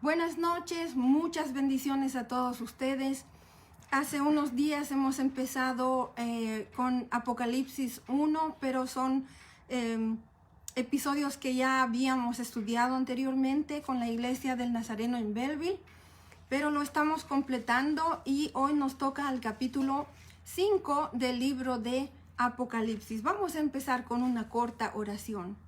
Buenas noches, muchas bendiciones a todos ustedes. Hace unos días hemos empezado con Apocalipsis 1, pero son episodios que ya habíamos estudiado anteriormente con la Iglesia del Nazareno en Belleville, pero lo estamos completando y hoy nos toca el capítulo 5 del libro de Apocalipsis. Vamos a empezar con una corta oración.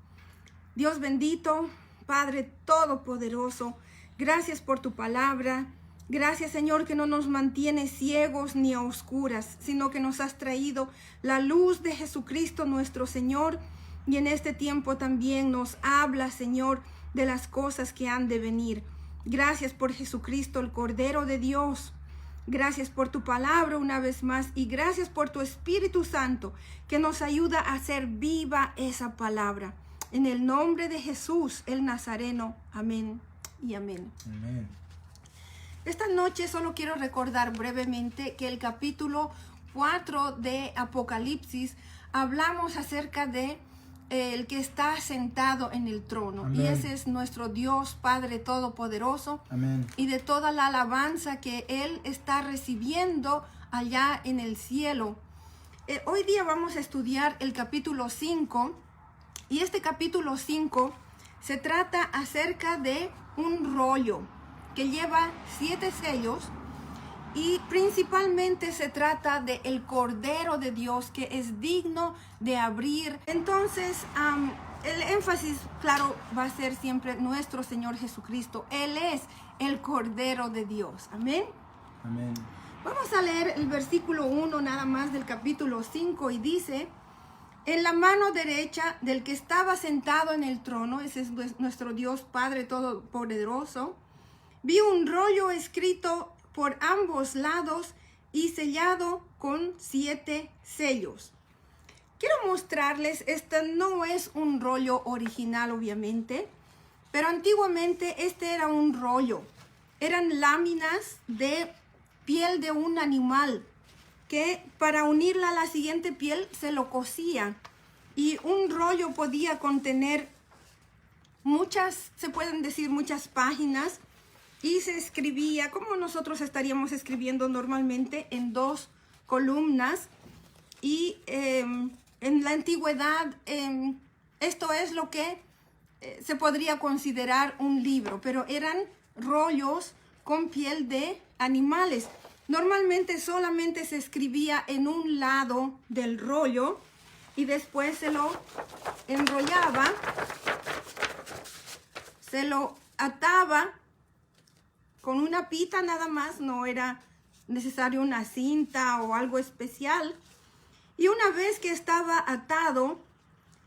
Dios bendito, Padre Todopoderoso, gracias por tu palabra. Gracias, Señor, que no nos mantiene ciegos ni a oscuras, sino que nos has traído la luz de Jesucristo nuestro Señor. Y en este tiempo también nos habla, Señor, de las cosas que han de venir. Gracias por Jesucristo, el Cordero de Dios. Gracias por tu palabra una vez más y gracias por tu Espíritu Santo que nos ayuda a hacer viva esa palabra. En el nombre de Jesús, el Nazareno. Amén y amén. Amén. Esta noche solo quiero recordar brevemente que el capítulo 4 de Apocalipsis hablamos acerca de el que está sentado en el trono. Amén. Y ese es nuestro Dios Padre Todopoderoso. Amén. Y de toda la alabanza que Él está recibiendo allá en el cielo. Hoy día vamos a estudiar el capítulo 5. Y este capítulo 5 se trata acerca de un rollo que lleva 7 sellos y principalmente se trata de el Cordero de Dios que es digno de abrir. Entonces, el énfasis, claro, va a ser siempre nuestro Señor Jesucristo. Él es el Cordero de Dios. Amén. Amén. Vamos a leer el versículo 1 nada más del capítulo 5 y dice: en la mano derecha del que estaba sentado en el trono, ese es nuestro Dios Padre Todopoderoso, vi un rollo escrito por ambos lados y sellado con 7 sellos. Quiero mostrarles, este no es un rollo original obviamente, pero antiguamente este era un rollo. Eran láminas de piel de un animal que para unirla a la siguiente piel se lo cosía. Y un rollo podía contener se pueden decir muchas páginas, y se escribía como nosotros estaríamos escribiendo normalmente en 2 columnas. Y en la antigüedad esto es lo que se podría considerar un libro, pero eran rollos con piel de animales. Normalmente solamente se escribía en un lado del rollo y después se lo enrollaba, se lo ataba con una pita nada más, no era necesario una cinta o algo especial. Y una vez que estaba atado,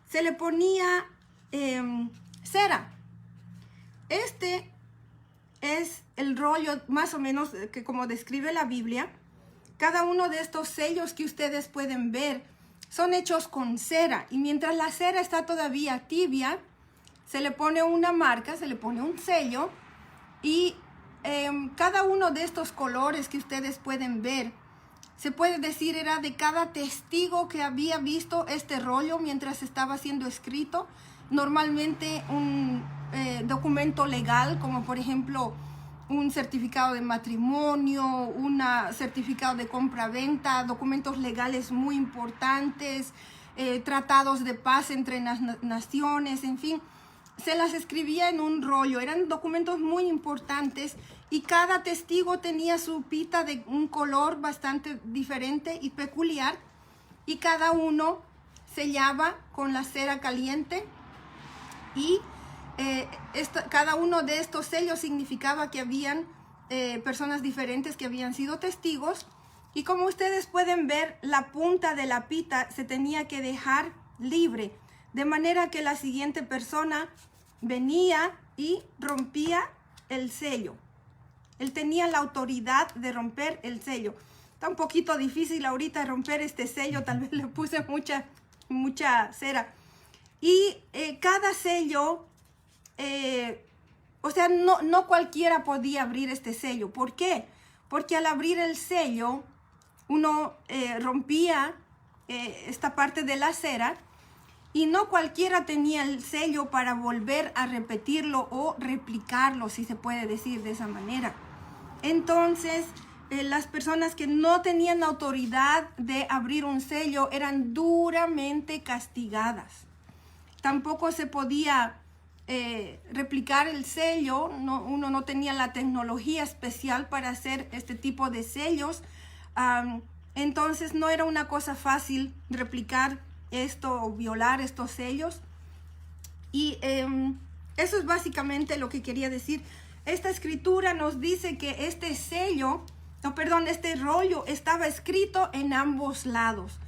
se le ponía cera. Este es el rollo más o menos que como describe la Biblia. Cada uno de estos sellos que ustedes pueden ver son hechos con cera. Y mientras la cera está todavía tibia, se le pone una marca, se le pone un sello. Y cada uno de estos colores que ustedes pueden ver, se puede decir era de cada testigo que había visto este rollo mientras estaba siendo escrito. Normalmente un documento legal, como por ejemplo un certificado de matrimonio, un certificado de compra-venta, documentos legales muy importantes, tratados de paz entre las naciones, en fin, se las escribía en un rollo. Eran documentos muy importantes y cada testigo tenía su pita de un color bastante diferente y peculiar, y cada uno sellaba con la cera caliente. Y cada uno de estos sellos significaba que habían personas diferentes que habían sido testigos. Y como ustedes pueden ver, la punta de la pita se tenía que dejar libre, de manera que la siguiente persona venía y rompía el sello. Él tenía la autoridad de romper el sello. Está un poquito difícil ahorita romper este sello, tal vez le puse mucha cera. Y cada sello, o sea, no cualquiera podía abrir este sello. ¿Por qué? Porque al abrir el sello, uno rompía esta parte de la cera y no cualquiera tenía el sello para volver a repetirlo o replicarlo, si se puede decir de esa manera. Entonces, las personas que no tenían autoridad de abrir un sello eran duramente castigadas. Tampoco se podía replicar el sello, uno no tenía la tecnología especial para hacer este tipo de sellos. Entonces no era una cosa fácil replicar esto o violar estos sellos. Y eso es básicamente lo que quería decir. Esta escritura nos dice que este rollo estaba escrito en ambos lados.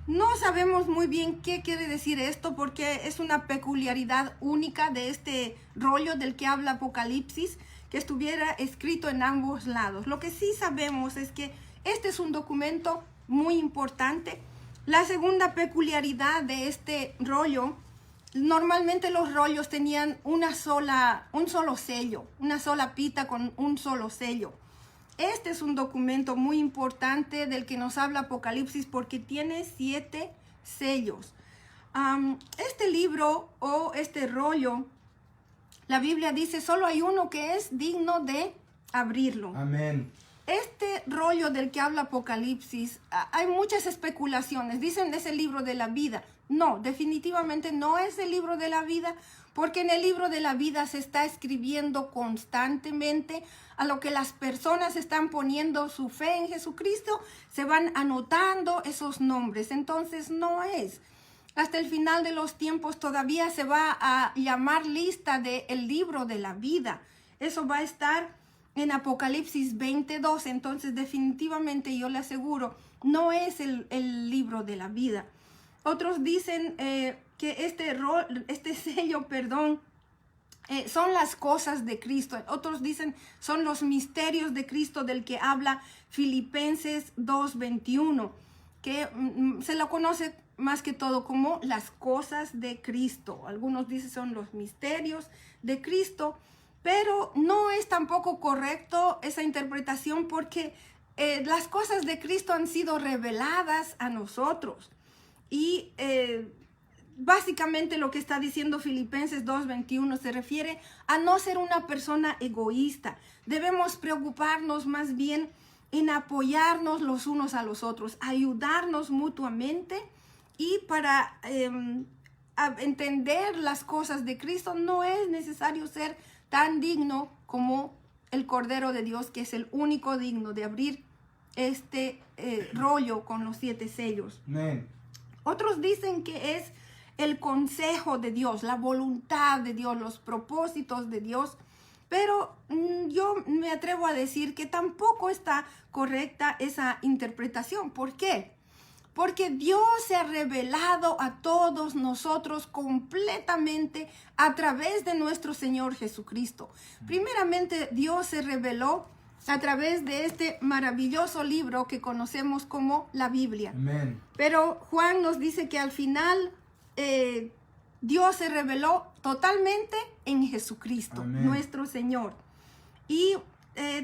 No sabemos muy bien qué quiere decir esto porque es una peculiaridad única de este rollo del que habla Apocalipsis, que estuviera escrito en ambos lados. Lo que sí sabemos es que este es un documento muy importante. La segunda peculiaridad de este rollo, normalmente los rollos tenían un solo sello, una sola pita con un solo sello. Este es un documento muy importante del que nos habla Apocalipsis porque tiene 7 sellos. Este libro o este rollo, la Biblia dice, solo hay uno que es digno de abrirlo. Amén. Este rollo del que habla Apocalipsis, hay muchas especulaciones. Dicen es el libro de la vida. No, definitivamente no es el libro de la vida, porque en el libro de la vida se está escribiendo constantemente a lo que las personas están poniendo su fe en Jesucristo, se van anotando esos nombres. Entonces no es. Hasta el final de los tiempos todavía se va a llamar lista del libro de la vida. Eso va a estar en Apocalipsis 22. Entonces definitivamente yo le aseguro, no es el libro de la vida. Otros dicen que este sello, son las cosas de Cristo. Otros dicen son los misterios de Cristo del que habla Filipenses 2:21, que se lo conoce más que todo como las cosas de Cristo. Algunos dicen son los misterios de Cristo, pero no es tampoco correcto esa interpretación porque las cosas de Cristo han sido reveladas a nosotros. Y básicamente lo que está diciendo Filipenses 2:21 se refiere a no ser una persona egoísta. Debemos preocuparnos más bien en apoyarnos los unos a los otros, ayudarnos mutuamente, y para entender las cosas de Cristo no es necesario ser tan digno como el Cordero de Dios, que es el único digno de abrir este rollo con los 7 sellos. Amén. Otros dicen que es el consejo de Dios, la voluntad de Dios, los propósitos de Dios. Pero yo me atrevo a decir que tampoco está correcta esa interpretación. ¿Por qué? Porque Dios se ha revelado a todos nosotros completamente a través de nuestro Señor Jesucristo. Primeramente, Dios se reveló a través de este maravilloso libro que conocemos como la Biblia. Amén. Pero Juan nos dice que al final Dios se reveló totalmente en Jesucristo, Amén, nuestro Señor. Y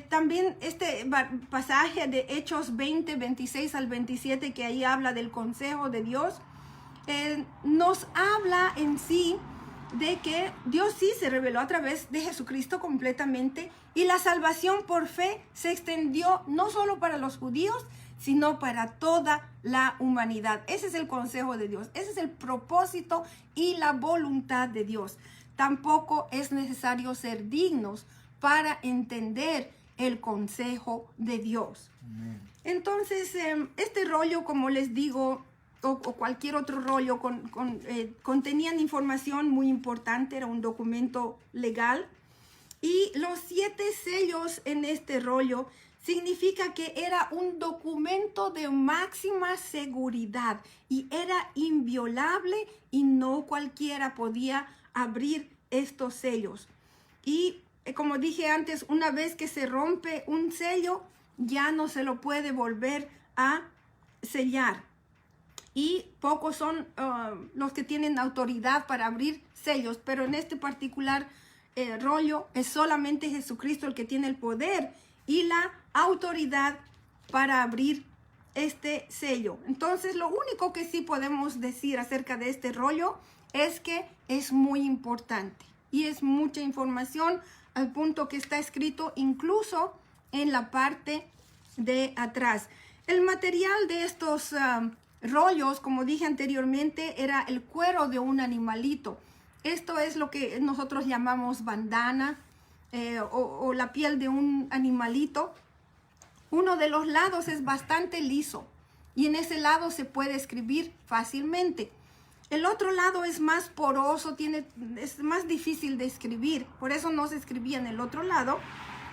también este pasaje de Hechos 20, 26 al 27, que ahí habla del consejo de Dios, nos habla en sí de que Dios sí se reveló a través de Jesucristo completamente, y la salvación por fe se extendió no solo para los judíos, sino para toda la humanidad. Ese es el consejo de Dios, ese es el propósito y la voluntad de Dios. Tampoco es necesario ser dignos para entender el consejo de Dios. Amén. Entonces, este rollo, como les digo, o cualquier otro rollo, contenían información muy importante, era un documento legal. Y los 7 sellos en este rollo significa que era un documento de máxima seguridad y era inviolable, y no cualquiera podía abrir estos sellos. Y como dije antes, una vez que se rompe un sello, ya no se lo puede volver a sellar. Y pocos son los que tienen autoridad para abrir sellos, pero en este particular rollo es solamente Jesucristo el que tiene el poder y la autoridad para abrir este sello. Entonces, lo único que sí podemos decir acerca de este rollo es que es muy importante y es mucha información al punto que está escrito incluso en la parte de atrás. El material de estos rollos, como dije anteriormente, era el cuero de un animalito. Esto es lo que nosotros llamamos bandana o la piel de un animalito. Uno de los lados es bastante liso y en ese lado se puede escribir fácilmente. El otro lado es más poroso, es más difícil de escribir, por eso no se escribía en el otro lado.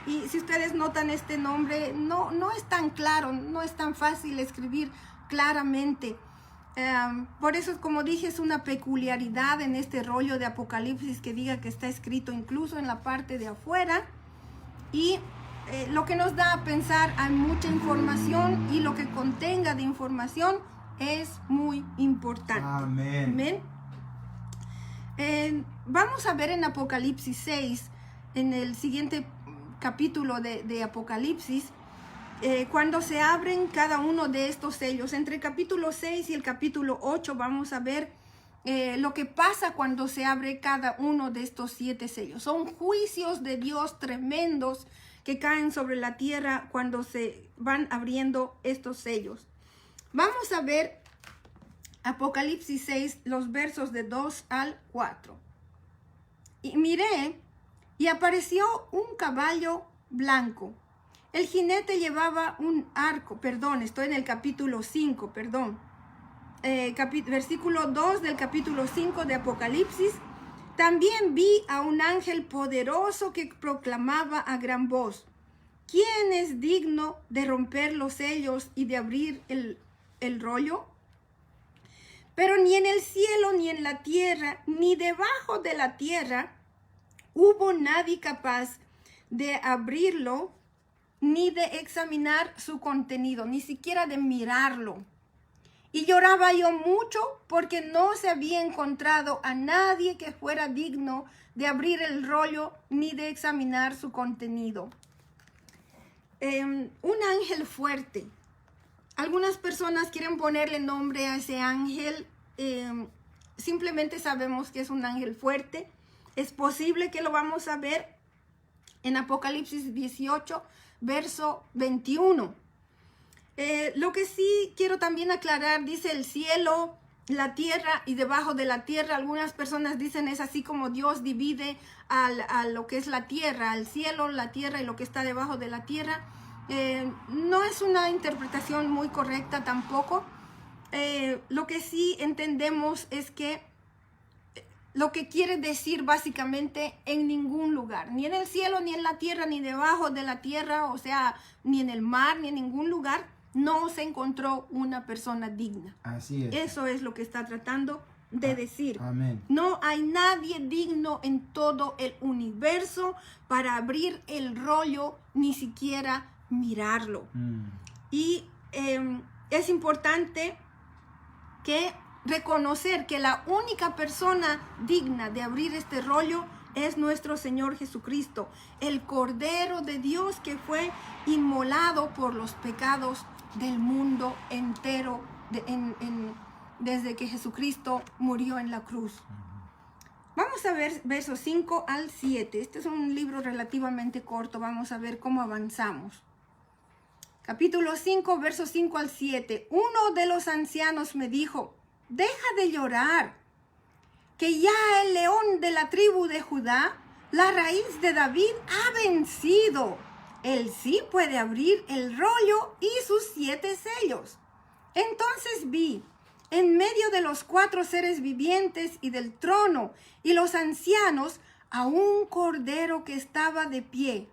Y si ustedes notan este nombre, no es tan claro, no es tan fácil escribir claramente. Por eso, como dije, es una peculiaridad en este rollo de Apocalipsis que diga que está escrito incluso en la parte de afuera. Y lo que nos da a pensar, hay mucha información y lo que contenga de información es muy importante. Amén. Amén. Vamos a ver en Apocalipsis 6, en el siguiente capítulo de Apocalipsis, cuando se abren cada uno de estos sellos. Entre el capítulo 6 y el capítulo 8 vamos a ver lo que pasa cuando se abre cada uno de estos 7 sellos. Son juicios de Dios tremendos que caen sobre la tierra cuando se van abriendo estos sellos. Vamos a ver Apocalipsis 6, los versos de 2 al 4. Y miré, y apareció un caballo blanco. El jinete llevaba un arco. Perdón, estoy en el capítulo 5, perdón. Versículo 2 del capítulo 5 de Apocalipsis. También vi a un ángel poderoso que proclamaba a gran voz: ¿quién es digno de romper los sellos y de abrir el rollo? Pero ni en el cielo, ni en la tierra, ni debajo de la tierra, hubo nadie capaz de abrirlo, ni de examinar su contenido, ni siquiera de mirarlo. Y lloraba yo mucho porque no se había encontrado a nadie que fuera digno de abrir el rollo, ni de examinar su contenido. Un ángel fuerte. Algunas personas quieren ponerle nombre a ese ángel. Simplemente sabemos que es un ángel fuerte. Es posible que lo vamos a ver en Apocalipsis 18, verso 21. Lo que sí quiero también aclarar, dice el cielo, la tierra y debajo de la tierra. Algunas personas dicen es así como Dios divide a lo que es la tierra, al cielo, la tierra y lo que está debajo de la tierra. No es una interpretación muy correcta tampoco. Lo que sí entendemos es que lo que quiere decir básicamente en ningún lugar, ni en el cielo, ni en la tierra, ni debajo de la tierra, o sea, ni en el mar, ni en ningún lugar, no se encontró una persona digna. Así es. Eso es lo que está tratando de decir. Amén. No hay nadie digno en todo el universo para abrir el rollo, ni siquiera mirarlo. Y es importante que reconocer que la única persona digna de abrir este rollo es nuestro Señor Jesucristo, el Cordero de Dios que fue inmolado por los pecados del mundo entero desde que Jesucristo murió en la cruz. Vamos a ver versos 5 al 7. Este es un libro relativamente corto. Vamos a ver cómo avanzamos. Capítulo 5, versos 5 al 7. Uno de los ancianos me dijo: deja de llorar, que ya el león de la tribu de Judá, la raíz de David, ha vencido. Él sí puede abrir el rollo y sus 7 sellos. Entonces vi, en medio de los 4 seres vivientes y del trono y los ancianos, a un cordero que estaba de pie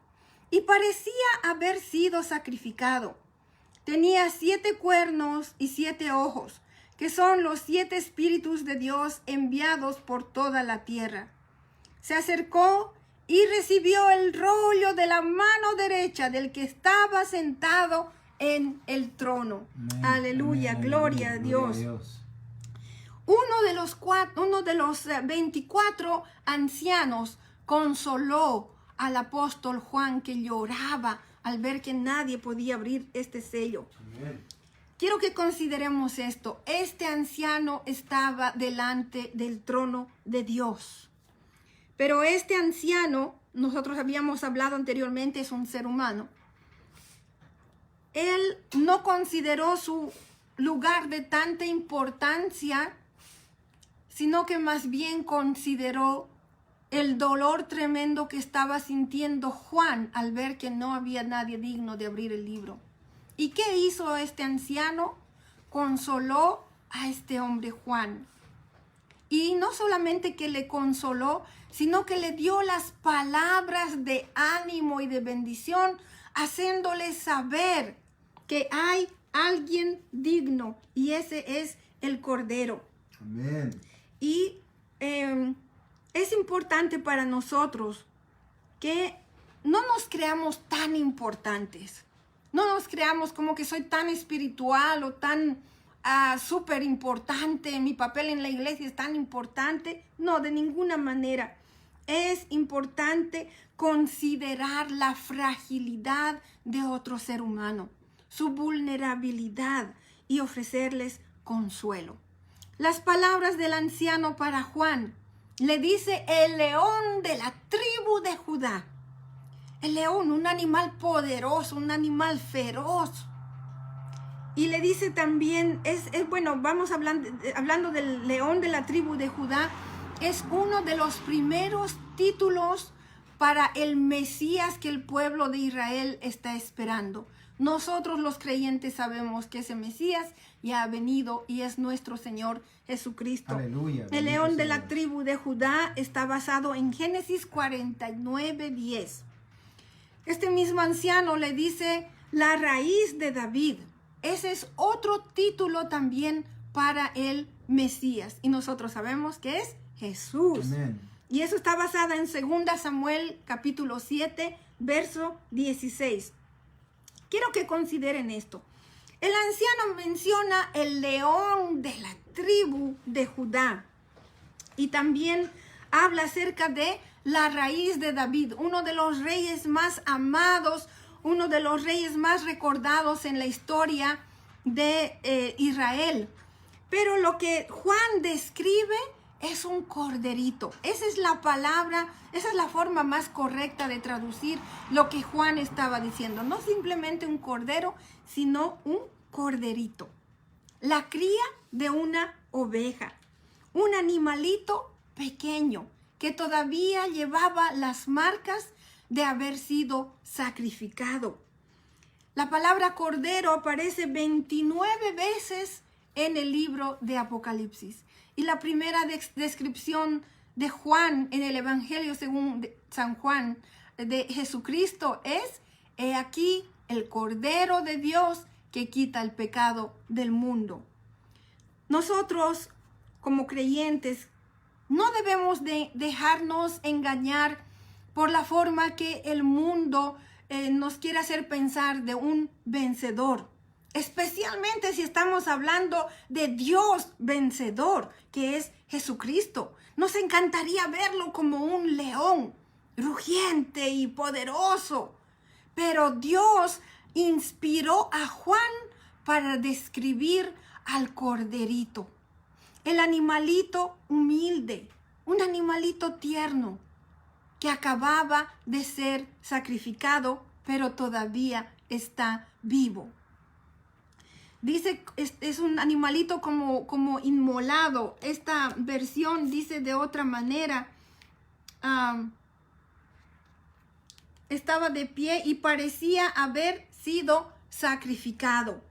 y parecía haber sido sacrificado. Tenía 7 cuernos y 7 ojos, que son los 7 espíritus de Dios enviados por toda la tierra. Se acercó y recibió el rollo de la mano derecha del que estaba sentado en el trono. Amén. Aleluya, amén, gloria a Dios. Uno de los 24 ancianos consoló al apóstol Juan, que lloraba al ver que nadie podía abrir este sello. Amén. quiero que consideremos esto. Este anciano estaba delante del trono de Dios. Pero este anciano, nosotros habíamos hablado anteriormente, es un ser humano. Él no consideró su lugar de tanta importancia, sino que más bien consideró el dolor tremendo que estaba sintiendo Juan al ver que no había nadie digno de abrir el libro. ¿Y qué hizo este anciano? Consoló a este hombre Juan. Y no solamente que le consoló, sino que le dio las palabras de ánimo y de bendición, haciéndole saber que hay alguien digno, y ese es el Cordero. Amén. Y es importante para nosotros que no nos creamos tan importantes. No nos creamos como que soy tan espiritual o tan súper importante. Mi papel en la iglesia es tan importante. No, de ninguna manera. Es importante considerar la fragilidad de otro ser humano, su vulnerabilidad, y ofrecerles consuelo. Las palabras del anciano para Juan, le dice el león de la tribu de Judá. El león, un animal poderoso, un animal feroz. Y le dice también, bueno, vamos hablando del león de la tribu de Judá, es uno de los primeros títulos para el Mesías que el pueblo de Israel está esperando. Nosotros los creyentes sabemos que ese Mesías ya ha venido y es nuestro Señor Jesucristo. Aleluya. El león de la tribu de Judá está basado en Génesis 49:10. Este mismo anciano le dice la raíz de David. Ese es otro título también para el Mesías. Y nosotros sabemos que es Jesús. Amén. Y eso está basado en 2 Samuel capítulo 7, verso 16. Quiero que consideren esto. El anciano menciona el león de la tribu de Judá. Y también habla acerca de la raíz de David, uno de los reyes más amados, uno de los reyes más recordados en la historia de Israel. Pero lo que Juan describe es un corderito. Esa es la palabra, esa es la forma más correcta de traducir lo que Juan estaba diciendo. No simplemente un cordero, sino un corderito. La cría de una oveja. Un animalito pequeño que todavía llevaba las marcas de haber sido sacrificado. La palabra cordero aparece 29 veces en el libro de Apocalipsis. Y la primera descripción de Juan en el Evangelio según San Juan de Jesucristo es: he aquí el Cordero de Dios que quita el pecado del mundo. Nosotros, como creyentes, no debemos de dejarnos engañar por la forma que el mundo nos quiere hacer pensar de un vencedor. Especialmente si estamos hablando de Dios vencedor, que es Jesucristo. Nos encantaría verlo como un león, rugiente y poderoso. Pero Dios inspiró a Juan para describir al corderito. El animalito humilde, un animalito tierno que acababa de ser sacrificado, pero todavía está vivo. Dice, es un animalito como inmolado. Esta versión dice de otra manera. Estaba de pie y parecía haber sido sacrificado.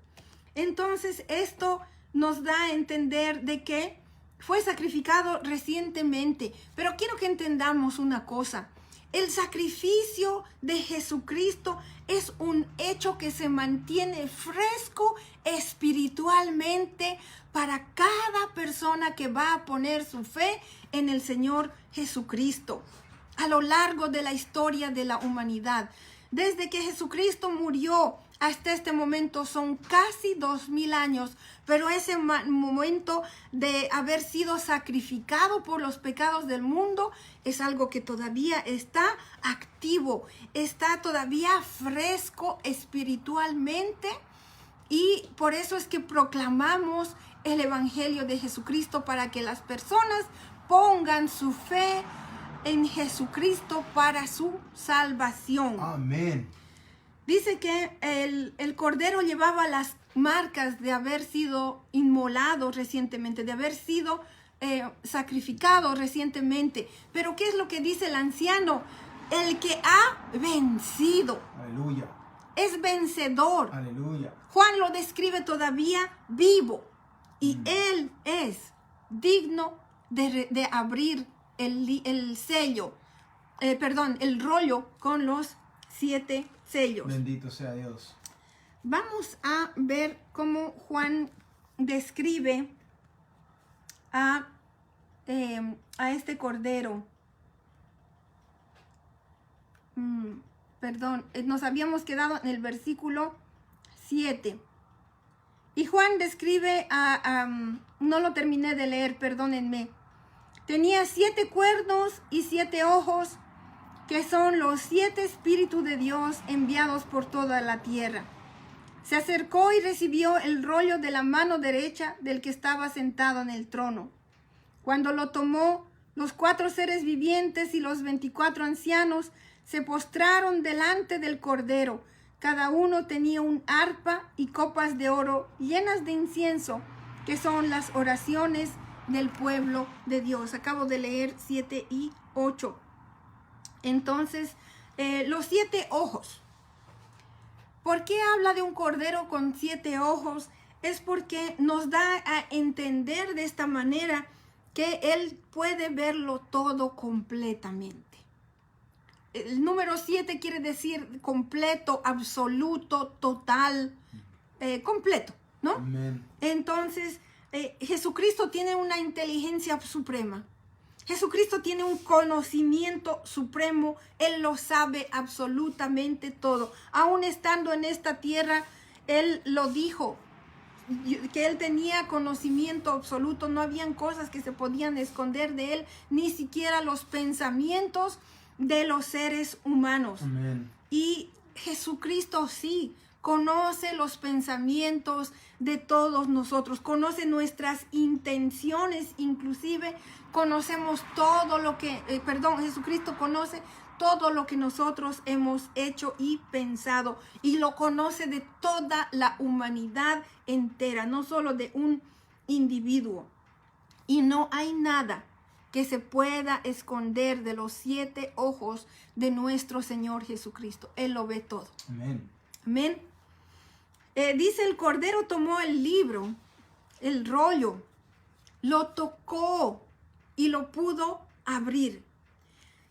Entonces esto nos da a entender de que fue sacrificado recientemente. Pero quiero que entendamos una cosa. El sacrificio de Jesucristo es un hecho que se mantiene fresco espiritualmente para cada persona que va a poner su fe en el Señor Jesucristo. A lo largo de la historia de la humanidad, desde que Jesucristo murió hasta este momento son casi 2000 años, pero ese momento de haber sido sacrificado por los pecados del mundo es algo que todavía está activo, está todavía fresco espiritualmente Y por eso es que proclamamos el Evangelio de Jesucristo, para que las personas pongan su fe en Jesucristo para su salvación. Amén. Dice que el Cordero llevaba las marcas de haber sido inmolado recientemente, de haber sido sacrificado recientemente. Pero ¿qué es lo que dice el anciano? El que ha vencido. Aleluya. Es vencedor. Aleluya. Juan lo describe todavía vivo. Y él es digno de abrir el sello, el rollo con los 7 sellos. Bendito sea Dios. Vamos a ver cómo Juan describe a este cordero. Nos habíamos quedado en el versículo 7. Y Juan describe no lo terminé de leer, perdónenme. Tenía 7 cuernos y 7 ojos, que son los 7 espíritus de Dios enviados por toda la tierra. Se acercó y recibió el rollo de la mano derecha del que estaba sentado en el trono. Cuando lo tomó, los 4 seres vivientes y los 24 ancianos se postraron delante del Cordero. Cada uno tenía un arpa y copas de oro llenas de incienso, que son las oraciones del pueblo de Dios. Acabo de leer 7 y 8. Entonces, los 7 ojos. ¿Por qué habla de un cordero con 7 ojos? Es porque nos da a entender de esta manera que Él puede verlo todo completamente. El número 7 quiere decir completo, absoluto, total, completo, ¿no? Amén. Entonces, Jesucristo tiene una inteligencia suprema. Jesucristo tiene un conocimiento supremo. Él lo sabe absolutamente todo. Aún estando en esta tierra, Él lo dijo, que Él tenía conocimiento absoluto. No habían cosas que se podían esconder de Él, ni siquiera los pensamientos de los seres humanos. Amén. Y Jesucristo sí conoce los pensamientos de todos nosotros, conoce nuestras intenciones, inclusive conocemos todo lo que, Jesucristo conoce todo lo que nosotros hemos hecho y pensado, y lo conoce de toda la humanidad entera, no solo de un individuo. Y no hay nada que se pueda esconder de los 7 ojos de nuestro Señor Jesucristo. Él lo ve todo. Amén. Amén. Dice: el Cordero tomó el libro, el rollo, lo tocó y lo pudo abrir.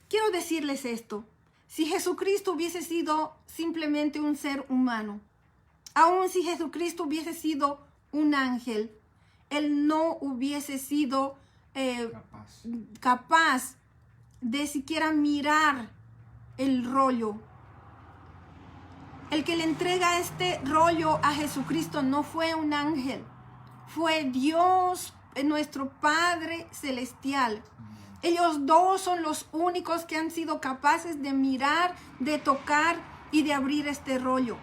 Quiero decirles esto: si Jesucristo hubiese sido simplemente un ser humano, aun si Jesucristo hubiese sido un ángel, Él no hubiese sido capaz de siquiera mirar el rollo. El que le entrega este rollo a Jesucristo no fue un ángel, fue Dios, nuestro Padre Celestial. Ellos dos son los únicos que han sido capaces de mirar, de tocar y de abrir este rollo.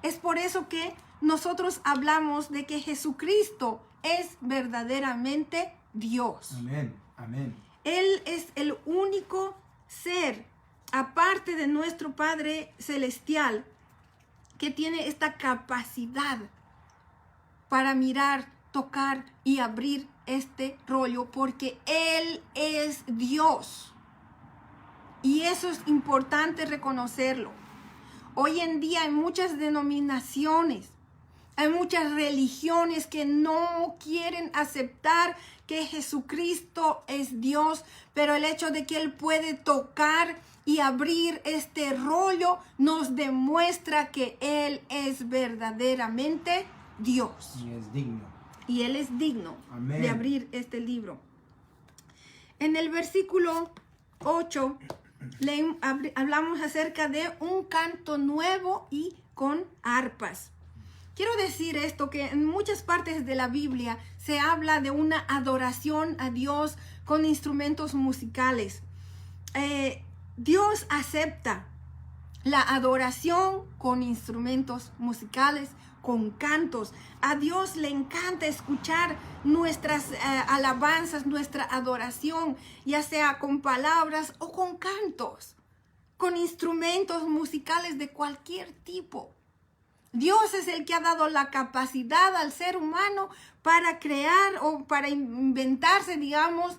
Es por eso que nosotros hablamos de que Jesucristo es verdaderamente Dios. Amén. Amén. Él es el único ser, aparte de nuestro Padre Celestial, que tiene esta capacidad para mirar, tocar y abrir este rollo, porque Él es Dios. Y eso es importante reconocerlo. Hoy en día hay muchas denominaciones, hay muchas religiones que no quieren aceptar que Jesucristo es Dios, pero el hecho de que Él puede tocar y abrir este rollo nos demuestra que Él es verdaderamente Dios. Y es digno. Y Él es digno Amén. de abrir este libro. En el versículo 8 hablamos acerca de un canto nuevo y con arpas. Quiero decir esto, que en muchas partes de la Biblia se habla de una adoración a Dios con instrumentos musicales. Dios acepta la adoración con instrumentos musicales con cantos. A Dios le encanta escuchar nuestras alabanzas, nuestra adoración, ya sea con palabras o con cantos, con instrumentos musicales de cualquier tipo. Dios es el que ha dado la capacidad al ser humano para crear o para inventarse, digamos,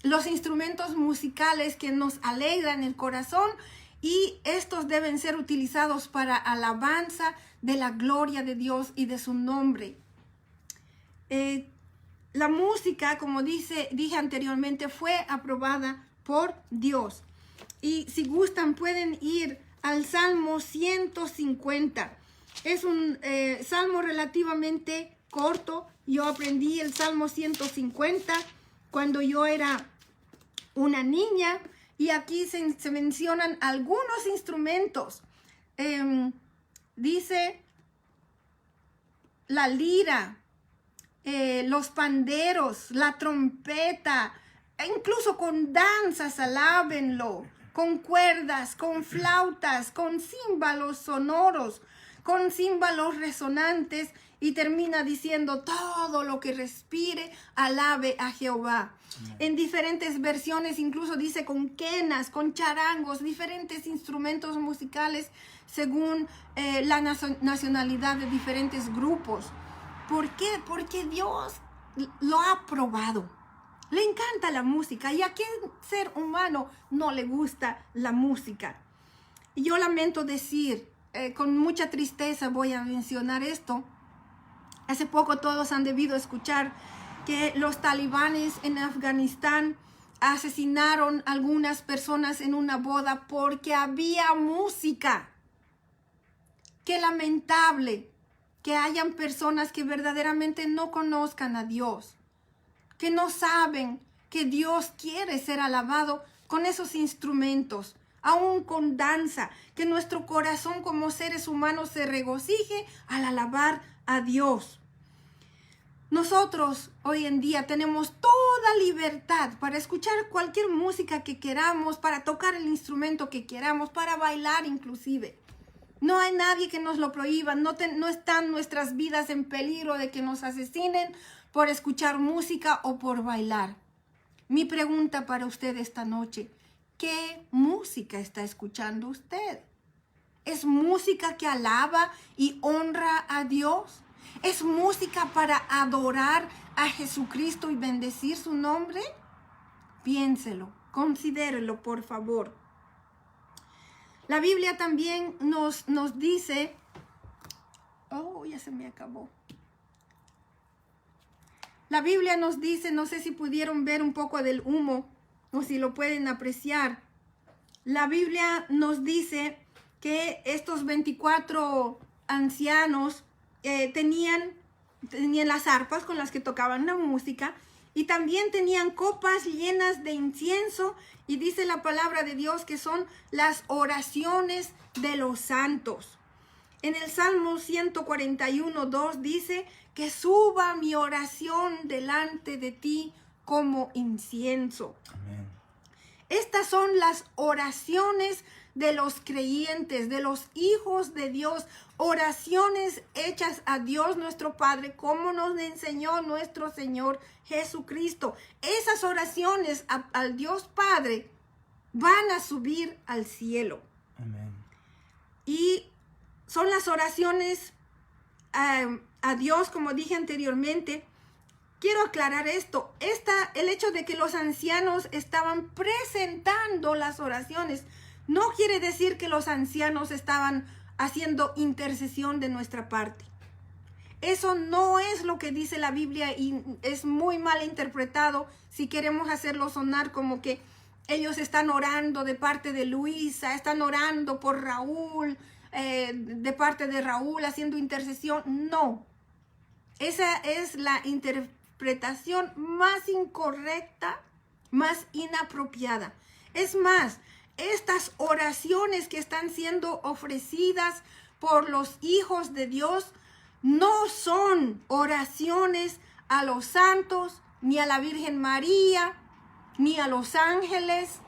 los instrumentos musicales que nos alegran el corazón, y estos deben ser utilizados para alabanza de la gloria de Dios y de su nombre. La música, como dije anteriormente, fue aprobada por Dios. Y si gustan pueden ir al Salmo 150. Es un salmo relativamente corto. Yo aprendí el Salmo 150 cuando yo era una niña, y aquí se mencionan algunos instrumentos. Dice la lira, los panderos, la trompeta, e incluso con danzas alábenlo, con cuerdas, con flautas, con címbalos sonoros, con címbalos resonantes, y termina diciendo: todo lo que respire alabe a Jehová. En diferentes versiones incluso dice con quenas, con charangos, diferentes instrumentos musicales según la nacionalidad de diferentes grupos. ¿Por qué? Porque Dios lo ha aprobado. Le encanta la música, y a qué ser humano no le gusta la música. Y yo lamento decir, con mucha tristeza voy a mencionar esto. Hace poco todos han debido escuchar que los talibanes en Afganistán asesinaron a algunas personas en una boda porque había música. Qué lamentable que hayan personas que verdaderamente no conozcan a Dios, que no saben que Dios quiere ser alabado con esos instrumentos, aún con danza, que nuestro corazón como seres humanos se regocije al alabar a Dios. Nosotros hoy en día tenemos toda libertad para escuchar cualquier música que queramos, para tocar el instrumento que queramos, para bailar inclusive. No hay nadie que nos lo prohíba, no están nuestras vidas en peligro de que nos asesinen por escuchar música o por bailar. Mi pregunta para usted esta noche: ¿qué música está escuchando usted? ¿Es música que alaba y honra a Dios? ¿Es música para adorar a Jesucristo y bendecir su nombre? Piénselo, considérelo, por favor. La Biblia también nos dice... Oh, ya se me acabó. La Biblia nos dice, no sé si pudieron ver un poco del humo o si lo pueden apreciar. La Biblia nos dice que estos 24 ancianos tenían las arpas con las que tocaban la música, y también tenían copas llenas de incienso, y dice la palabra de Dios que son las oraciones de los santos. En el Salmo 141:2 dice que suba mi oración delante de ti como incienso. Amén. Estas son las oraciones de los creyentes, de los hijos de Dios, oraciones hechas a Dios nuestro Padre, como nos enseñó nuestro Señor Jesucristo. Esas oraciones al Dios Padre van a subir al cielo. Amén. Y son las oraciones a Dios, como dije anteriormente. Quiero aclarar esto. El hecho de que los ancianos estaban presentando las oraciones no quiere decir que los ancianos estaban haciendo intercesión de nuestra parte. Eso no es lo que dice la Biblia, y es muy mal interpretado si queremos hacerlo sonar como que ellos están orando de parte de Luisa, están orando por Raúl, de parte de Raúl haciendo intercesión. No, esa es la interpretación más incorrecta, más inapropiada. Es más, estas oraciones que están siendo ofrecidas por los hijos de Dios no son oraciones a los santos, ni a la Virgen María, ni a los ángeles.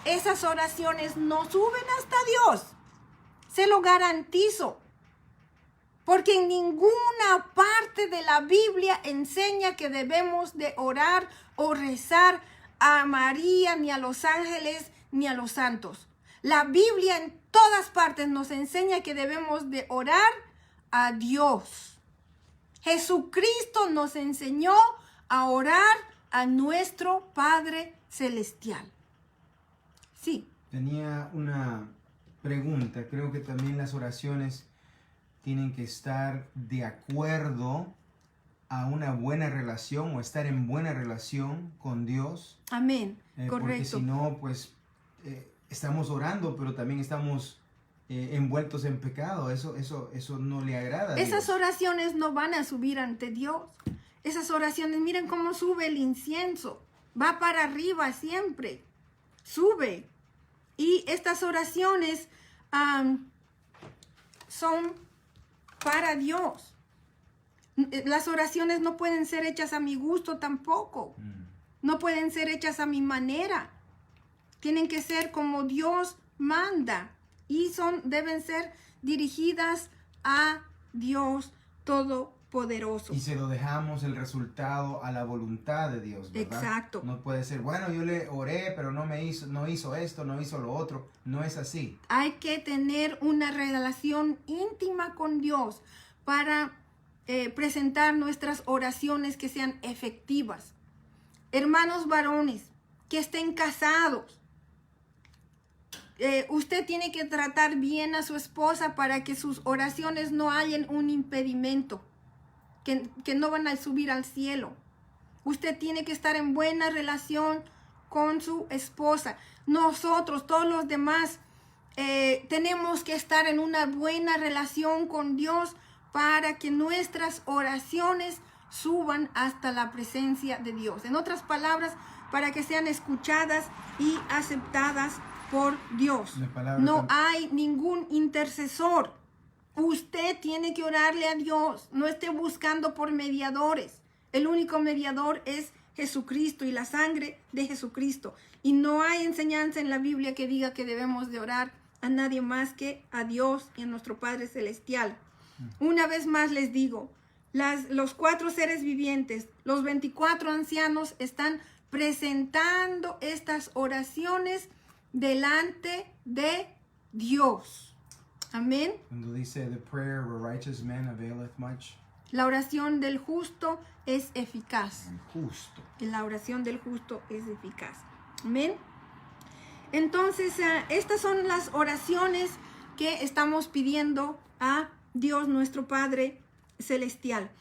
Esas oraciones no suben hasta Dios. Se lo garantizo. Porque en ninguna parte de la Biblia enseña que debemos de orar o rezar a María, ni a los ángeles, ni a los santos. La Biblia en todas partes nos enseña que debemos de orar a Dios. Jesucristo nos enseñó a orar a nuestro Padre Celestial. Sí. Tenía una pregunta. Creo que también las oraciones tienen que estar de acuerdo a una buena relación o estar en buena relación con Dios. Amén. Porque Correcto. si no, pues estamos orando, pero también estamos envueltos en pecado. Eso no le agrada a Esas Dios. oraciones no van a subir ante Dios. Esas oraciones, miren cómo sube el incienso. Va para arriba siempre. Sube. Y estas oraciones son para Dios. Las oraciones no pueden ser hechas a mi gusto tampoco. No pueden ser hechas a mi manera. Tienen que ser como Dios manda. Y deben ser dirigidas a Dios Todopoderoso. Y se lo dejamos el resultado a la voluntad de Dios, ¿verdad? Exacto. No puede ser, bueno, yo le oré, pero no hizo esto, no hizo lo otro. No es así. Hay que tener una relación íntima con Dios para presentar nuestras oraciones que sean efectivas. Hermanos varones que estén casados, usted tiene que tratar bien a su esposa para que sus oraciones no hallen un impedimento, que no van a subir al cielo. Usted tiene que estar en buena relación con su esposa. Nosotros, todos los demás, tenemos que estar en una buena relación con Dios para que nuestras oraciones suban hasta la presencia de Dios. En otras palabras, para que sean escuchadas y aceptadas por Dios. No hay ningún intercesor. Usted tiene que orarle a Dios. No esté buscando por mediadores. El único mediador es Jesucristo y la sangre de Jesucristo. Y no hay enseñanza en la Biblia que diga que debemos de orar a nadie más que a Dios y a nuestro Padre Celestial. Una vez más les digo, los 4 seres vivientes, los 24 ancianos están presentando estas oraciones delante de Dios. Amén. Cuando dice, the prayer of a righteous man availeth much. La oración del justo es eficaz. Justo. La oración del justo es eficaz. Amén. Entonces, estas son las oraciones que estamos pidiendo a Dios nuestro Padre Celestial.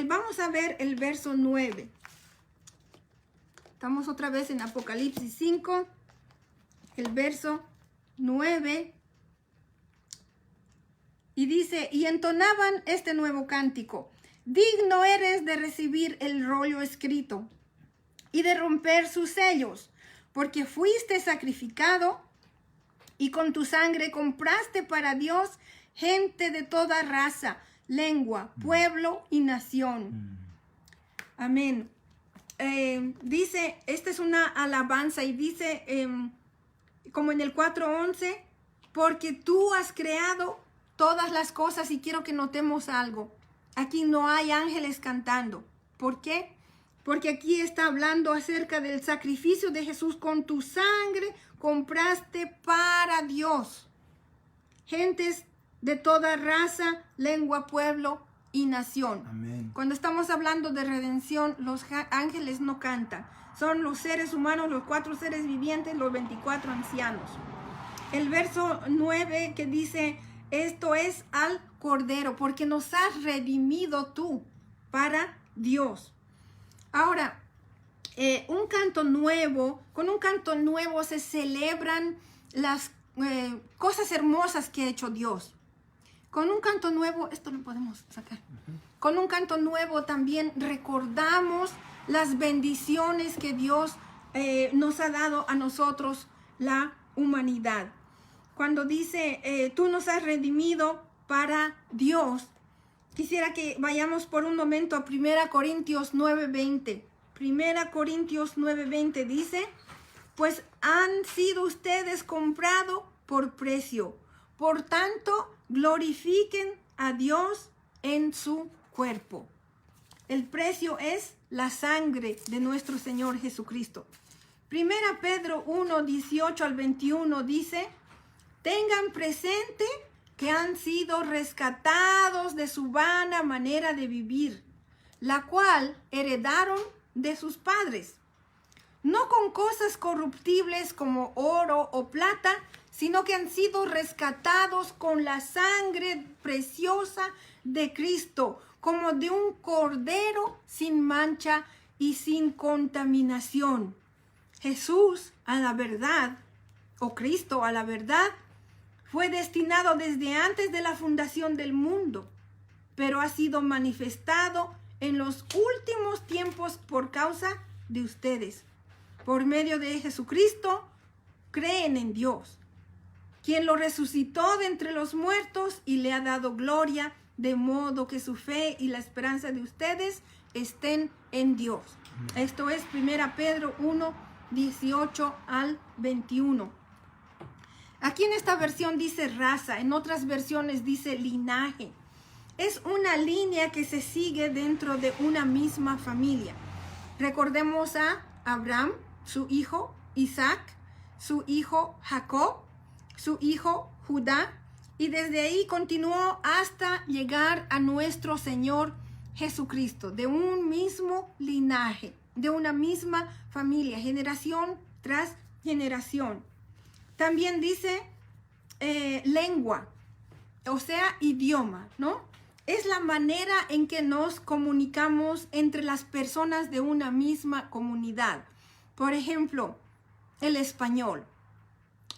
Vamos a ver el verso 9. Estamos otra vez en Apocalipsis 5. El verso 9. Y dice, y entonaban este nuevo cántico. Digno eres de recibir el rollo escrito y de romper sus sellos, porque fuiste sacrificado y con tu sangre compraste para Dios gente de toda raza, lengua, pueblo y nación. Amén. Dice, esta es una alabanza y dice, como en el 4:11, porque tú has creado todas las cosas. Y quiero que notemos algo. Aquí no hay ángeles cantando. ¿Por qué? Porque aquí está hablando acerca del sacrificio de Jesús. Con tu sangre compraste para Dios gentes de toda raza, lengua, pueblo y nación. Amén. Cuando estamos hablando de redención, los ángeles no cantan. Son los seres humanos, los 4 seres vivientes, los 24 ancianos. El verso 9 que dice, esto es al Cordero, porque nos has redimido tú para Dios. Ahora, un canto nuevo, con un canto nuevo se celebran las cosas hermosas que ha hecho Dios. Con un canto nuevo, esto lo podemos sacar. Con un canto nuevo también recordamos las bendiciones que Dios nos ha dado a nosotros, la humanidad. Cuando dice, tú nos has redimido para Dios, quisiera que vayamos por un momento a 1 Corintios 9:20. 1 Corintios 9:20 dice, pues han sido ustedes comprados por precio. Por tanto, glorifiquen a Dios en su cuerpo. El precio es la sangre de nuestro Señor Jesucristo. Primera Pedro 1, 18 al 21 dice: tengan presente que han sido rescatados de su vana manera de vivir, la cual heredaron de sus padres, no con cosas corruptibles como oro o plata, sino que han sido rescatados con la sangre preciosa de Cristo, como de un cordero sin mancha y sin contaminación. Jesús, a la verdad, o Cristo, a la verdad, fue destinado desde antes de la fundación del mundo, pero ha sido manifestado en los últimos tiempos por causa de ustedes. Por medio de Jesucristo, creen en Dios, quien lo resucitó de entre los muertos y le ha dado gloria, de modo que su fe y la esperanza de ustedes estén en Dios. Esto es 1 Pedro 1, 18 al 21. Aquí en esta versión dice raza, en otras versiones dice linaje. Es una línea que se sigue dentro de una misma familia. Recordemos a Abraham, su hijo Isaac, su hijo Jacob, su hijo Judá, y desde ahí continuó hasta llegar a nuestro Señor Jesucristo, de un mismo linaje, de una misma familia, generación tras generación. También dice lengua, o sea, idioma, ¿no? Es la manera en que nos comunicamos entre las personas de una misma comunidad. Por ejemplo, el español,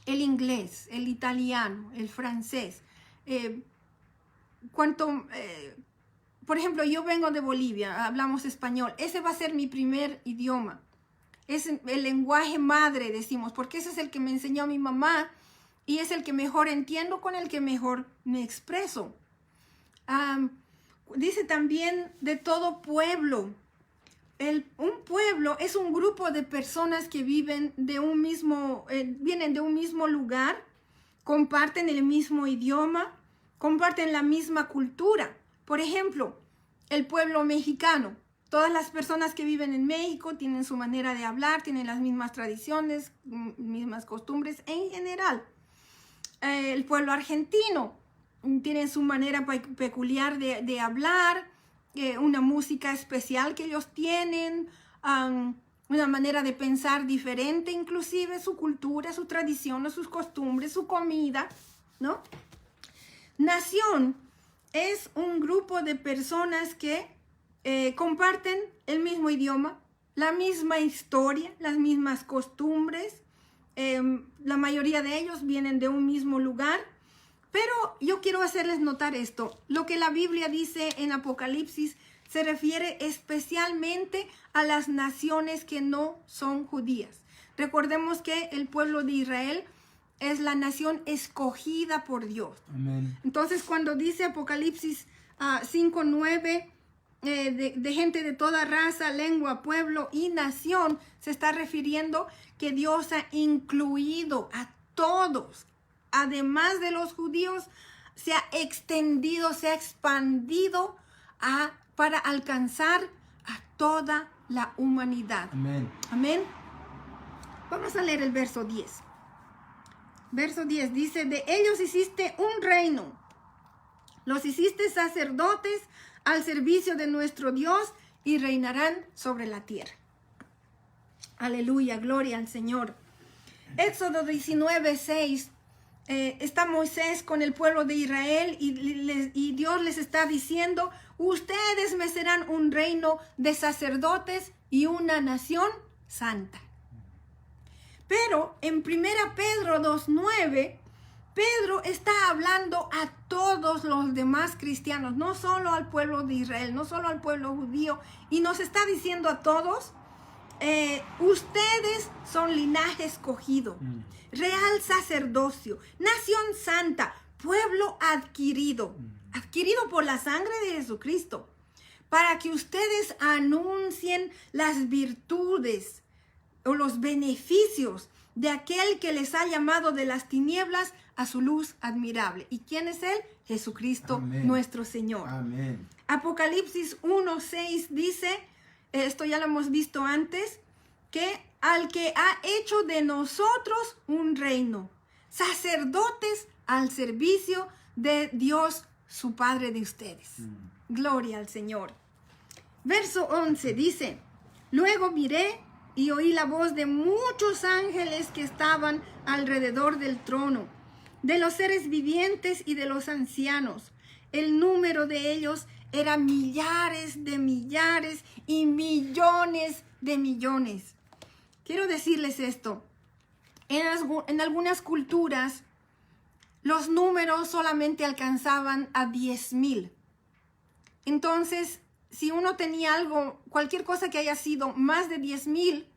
el inglés, el italiano, el francés. Por ejemplo, yo vengo de Bolivia, hablamos español. Ese va a ser mi primer idioma. Es el lenguaje madre, decimos, porque ese es el que me enseñó mi mamá y es el que mejor entiendo, con el que mejor me expreso. Dice también de todo pueblo. Un pueblo es un grupo de personas que viven vienen de un mismo lugar, comparten el mismo idioma, comparten la misma cultura. Por ejemplo, el pueblo mexicano. Todas las personas que viven en México tienen su manera de hablar, tienen las mismas tradiciones, mismas costumbres en general. El pueblo argentino tiene su manera peculiar de hablar, una música especial que ellos tienen, una manera de pensar diferente, inclusive su cultura, su tradición, sus costumbres, su comida, ¿no? Nación es un grupo de personas que comparten el mismo idioma, la misma historia, las mismas costumbres. La mayoría de ellos vienen de un mismo lugar, pero yo quiero hacerles notar esto. Lo que la Biblia dice en Apocalipsis se refiere especialmente a las naciones que no son judías. Recordemos que el pueblo de Israel es la nación escogida por Dios. Amén. Entonces, cuando dice Apocalipsis 5:9, de gente de toda raza, lengua, pueblo y nación, se está refiriendo que Dios ha incluido a todos, además de los judíos, se ha extendido, se ha expandido para alcanzar a toda la humanidad. Amén. Amén. Vamos a leer el verso 10. Verso 10 dice: de ellos hiciste un reino, los hiciste sacerdotes al servicio de nuestro Dios y reinarán sobre la tierra. Aleluya, gloria al Señor. Éxodo 19:6, está Moisés con el pueblo de Israel y Dios les está diciendo: ustedes me serán un reino de sacerdotes y una nación santa. Pero en 1 Pedro 2:9, Pedro está hablando a todos los demás cristianos, no solo al pueblo de Israel, no solo al pueblo judío, y nos está diciendo a todos: ustedes son linaje escogido, real sacerdocio, nación santa, pueblo adquirido por la sangre de Jesucristo, para que ustedes anuncien las virtudes o los beneficios de aquel que les ha llamado de las tinieblas a su luz admirable. ¿Y quién es Él? Jesucristo, Amén. nuestro Señor. Amén. Apocalipsis 1:6 dice, esto ya lo hemos visto antes, que al que ha hecho de nosotros un reino, sacerdotes al servicio de Dios, su Padre de ustedes. Gloria al Señor. Verso 11 dice, luego miré y oí la voz de muchos ángeles que estaban alrededor del trono, de los seres vivientes y de los ancianos. El número de ellos era millares de millares y millones de millones. Quiero decirles esto. En algunas culturas, los números solamente alcanzaban a 10,000. Entonces, si uno tenía algo, cualquier cosa que haya sido más de 10,000,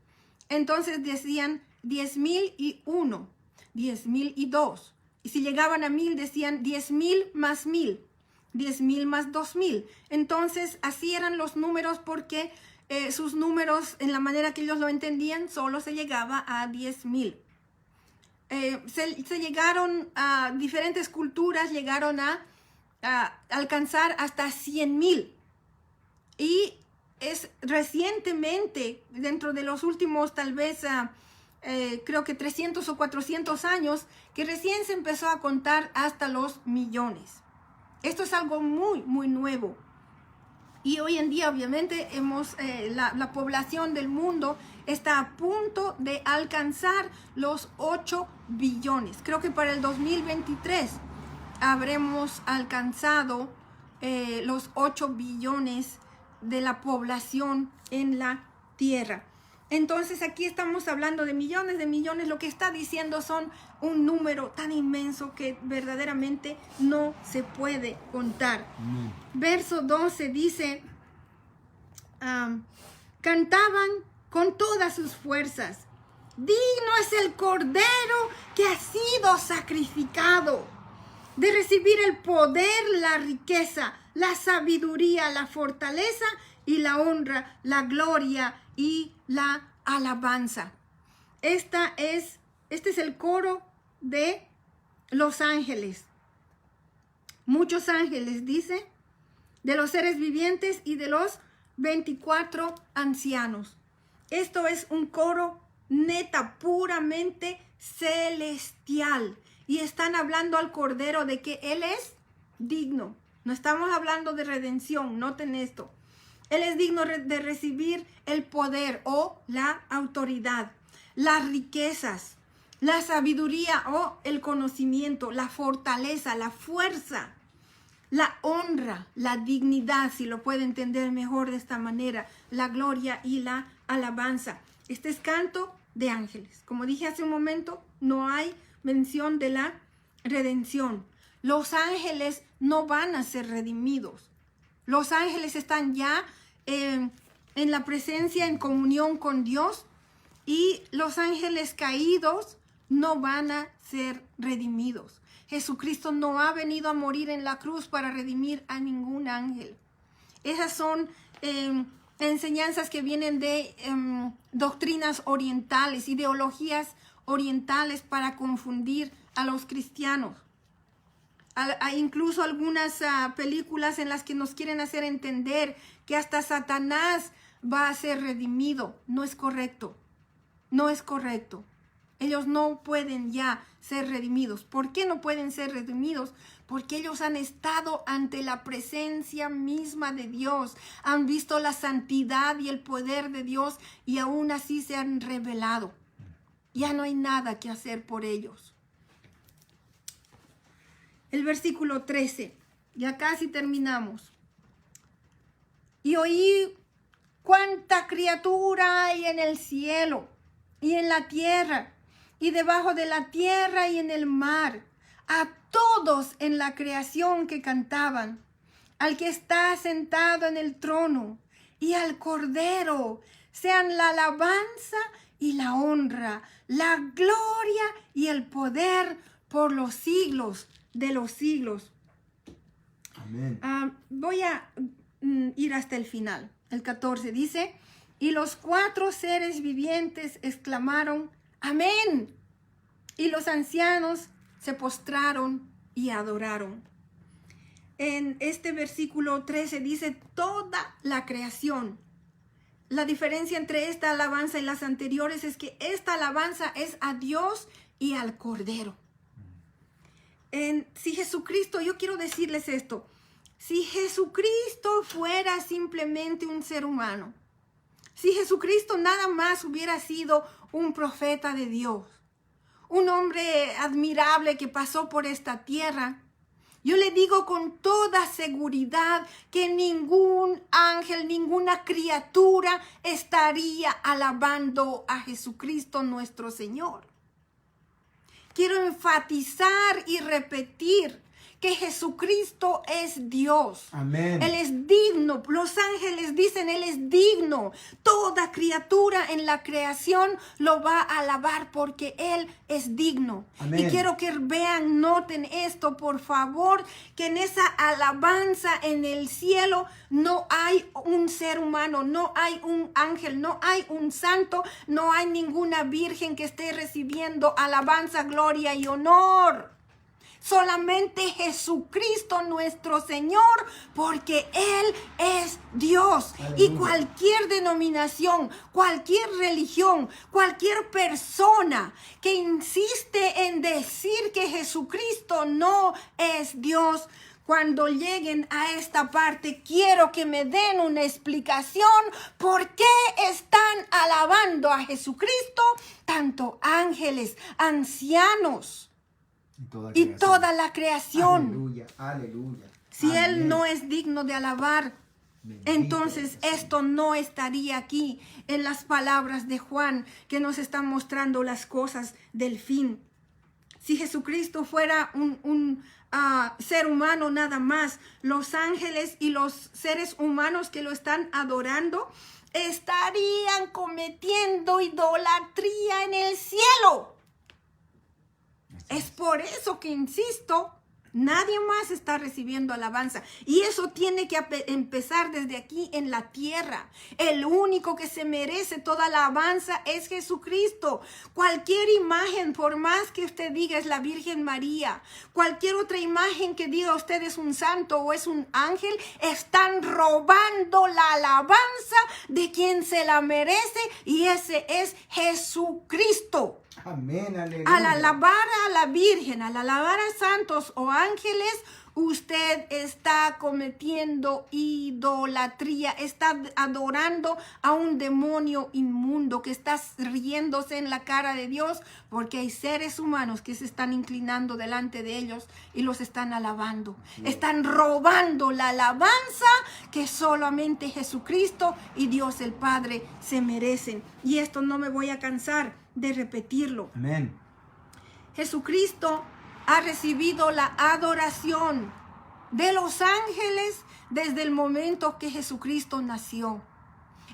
entonces decían 10,001, 10,002. Y si llegaban a 1,000, decían 10,000 más 1,000, 10,000 más 2,000. Entonces, así eran los números porque sus números, en la manera que ellos lo entendían, solo se llegaba a 10,000. Se llegaron a diferentes culturas, llegaron a alcanzar hasta 100,000. Y es recientemente, dentro de los últimos tal vez, creo que 300 o 400 años, que recién se empezó a contar hasta los millones. Esto es algo muy, muy nuevo. Y hoy en día, obviamente, la población del mundo está a punto de alcanzar los 8 billones. Creo que para el 2023 habremos alcanzado los 8 billones de la población en la tierra. Entonces aquí estamos hablando de millones. Lo que está diciendo son un número tan inmenso que verdaderamente no se puede contar. Verso 12 dice, cantaban con todas sus fuerzas, digno es el Cordero que ha sido sacrificado, de recibir el poder, la riqueza, la sabiduría, la fortaleza y la honra, la gloria y la alabanza. Este es el coro de los ángeles. Muchos ángeles, dice, de los seres vivientes y de los 24 ancianos. Esto es un coro neta, puramente celestial. Y están hablando al Cordero de que Él es digno. No estamos hablando de redención, noten esto. Él es digno de recibir el poder o la autoridad, las riquezas, la sabiduría o el conocimiento, la fortaleza, la fuerza, la honra, la dignidad, si lo puede entender mejor de esta manera, la gloria y la alabanza. Este es canto de ángeles. Como dije hace un momento, no hay mención de la redención. Los ángeles no van a ser redimidos. Los ángeles están ya en la presencia, en comunión con Dios, y los ángeles caídos no van a ser redimidos. Jesucristo no ha venido a morir en la cruz para redimir a ningún ángel. Esas son enseñanzas que vienen de doctrinas orientales, ideologías orientales para confundir a los cristianos. Hay incluso algunas películas en las que nos quieren hacer entender que hasta Satanás va a ser redimido. No es correcto. No es correcto. Ellos no pueden ya ser redimidos. ¿Por qué no pueden ser redimidos? Porque ellos han estado ante la presencia misma de Dios. Han visto la santidad y el poder de Dios y aún así se han rebelado. Ya no hay nada que hacer por ellos. El versículo 13. Ya casi terminamos. Y oí cuánta criatura hay en el cielo y en la tierra y debajo de la tierra y en el mar, a todos en la creación que cantaban, al que está sentado en el trono y al Cordero, sean la alabanza y la honra, la gloria y el poder por los siglos de los siglos. Amén. Voy a ir hasta el final. El 14 dice, y los 4 seres vivientes exclamaron, amén. Y los ancianos se postraron y adoraron. En este versículo 13 dice toda la creación. La diferencia entre esta alabanza y las anteriores es que esta alabanza es a Dios y al Cordero. Si Jesucristo, yo quiero decirles esto, si Jesucristo fuera simplemente un ser humano, si Jesucristo nada más hubiera sido un profeta de Dios, un hombre admirable que pasó por esta tierra, yo le digo con toda seguridad que ningún ángel, ninguna criatura estaría alabando a Jesucristo nuestro Señor. Quiero enfatizar y repetir que Jesucristo es Dios. Amén. Él es digno. Los ángeles dicen, Él es digno. Toda criatura en la creación lo va a alabar porque Él es digno. Amén. Y quiero que vean, noten esto, por favor, que en esa alabanza en el cielo no hay un ser humano, no hay un ángel, no hay un santo, no hay ninguna virgen que esté recibiendo alabanza, gloria y honor. Solamente Jesucristo nuestro Señor, porque Él es Dios. Aleluya. Y cualquier denominación, cualquier religión, cualquier persona que insiste en decir que Jesucristo no es Dios, cuando lleguen a esta parte, quiero que me den una explicación por qué están alabando a Jesucristo tanto ángeles, ancianos y toda la creación. Aleluya, aleluya. Si Amén. Él no es digno de alabar, Bendito entonces sea. esto no estaría aquí en las palabras de Juan que nos están mostrando las cosas del fin. Si Jesucristo fuera un ser humano nada más, los ángeles y los seres humanos que lo están adorando estarían cometiendo idolatría en el cielo. Es por eso que insisto, nadie más está recibiendo alabanza. Y eso tiene que empezar desde aquí en la tierra. El único que se merece toda la alabanza es Jesucristo. Cualquier imagen, por más que usted diga es la Virgen María, cualquier otra imagen que diga usted es un santo o es un ángel, están robando la alabanza de quien se la merece, y ese es Jesucristo. Amén, aleluya. Al alabar a la Virgen, al alabar a santos o ángeles, usted está cometiendo idolatría, está adorando a un demonio inmundo que está riéndose en la cara de Dios, porque hay seres humanos que se están inclinando delante de ellos y los están alabando. Están robando la alabanza que solamente Jesucristo y Dios el Padre se merecen. Y esto no me voy a cansar de repetirlo. Amén. Jesucristo ha recibido la adoración de los ángeles desde el momento que Jesucristo nació.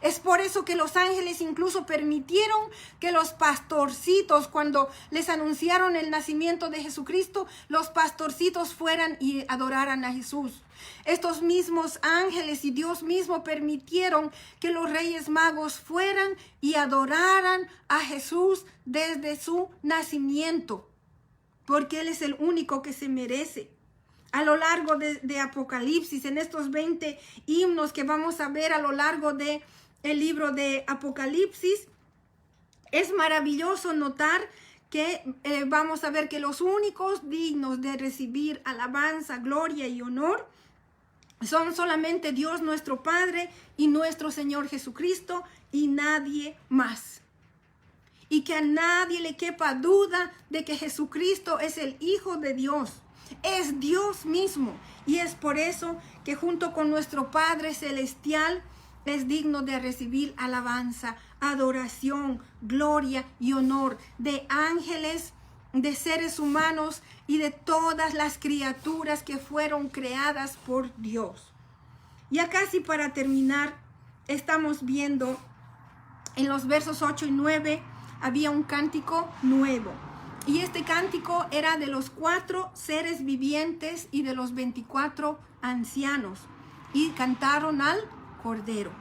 Es por eso que los ángeles incluso permitieron que los pastorcitos, cuando les anunciaron el nacimiento de Jesucristo, los pastorcitos fueran y adoraran a Jesús. Estos mismos ángeles y Dios mismo permitieron que los reyes magos fueran y adoraran a Jesús desde su nacimiento, porque Él es el único que se merece. A lo largo de Apocalipsis, en estos 20 himnos que vamos a ver a lo largo de el libro de Apocalipsis, es maravilloso notar que vamos a ver que los únicos dignos de recibir alabanza, gloria y honor son solamente Dios nuestro Padre y nuestro Señor Jesucristo, y nadie más. Y que a nadie le quepa duda de que Jesucristo es el Hijo de Dios, es Dios mismo, y es por eso que junto con nuestro Padre Celestial es digno de recibir alabanza, adoración, gloria y honor de ángeles, de seres humanos y de todas las criaturas que fueron creadas por Dios. Ya casi para terminar, estamos viendo en los versos 8 y 9, había un cántico nuevo. Y este cántico era de los 4 seres vivientes y de los 24 ancianos. Y cantaron al Cordero.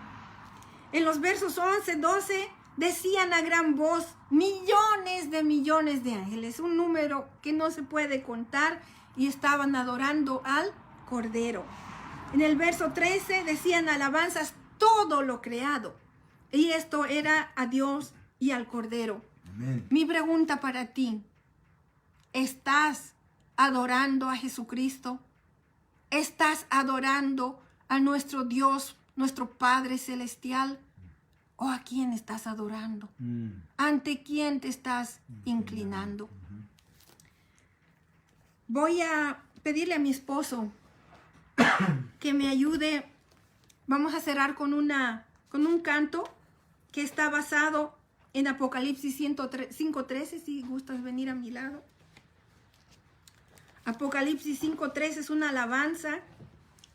En los versos 11, 12 decían a gran voz millones de ángeles, un número que no se puede contar, y estaban adorando al Cordero. En el verso 13 decían alabanzas todo lo creado, y esto era a Dios y al Cordero. Amén. Mi pregunta para ti, ¿estás adorando a Jesucristo? ¿Estás adorando a nuestro Dios, nuestro Padre Celestial? ¿O a quién estás adorando? ¿Ante quién te estás inclinando? Voy a pedirle a mi esposo que me ayude. Vamos a cerrar con un canto que está basado en Apocalipsis 5:13, si gustas venir a mi lado. Apocalipsis 5:13 es una alabanza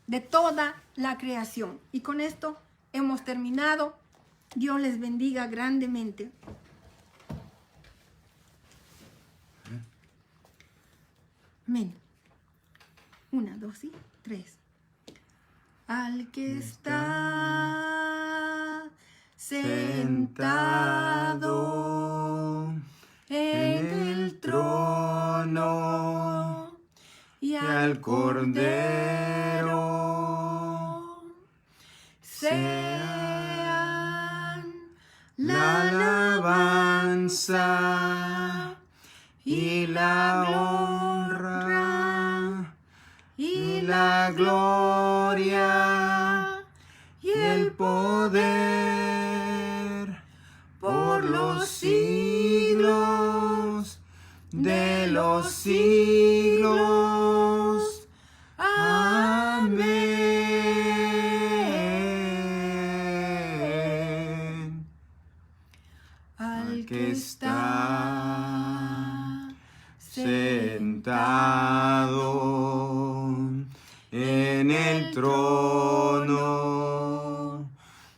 de toda la creación. Y con esto hemos terminado. Dios les bendiga grandemente. Amén. 1, 2 y 3. Al que está sentado en el trono y al Cordero sean la alabanza y la honra y la gloria y el poder por los siglos de los siglos. Amén. Al que está sentado en el trono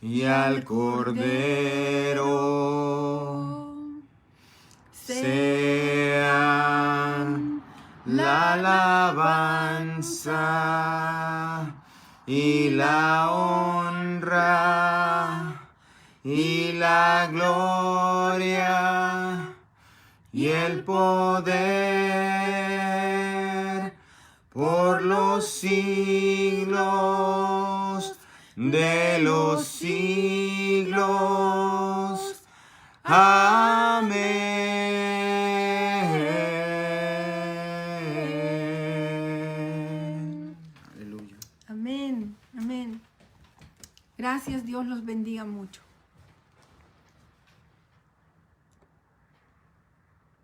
y al Cordero sean la alabanza y la honra y la gloria y el poder por los siglos de los siglos. Amén. Aleluya. Amén, amén. Gracias, Dios los bendiga mucho.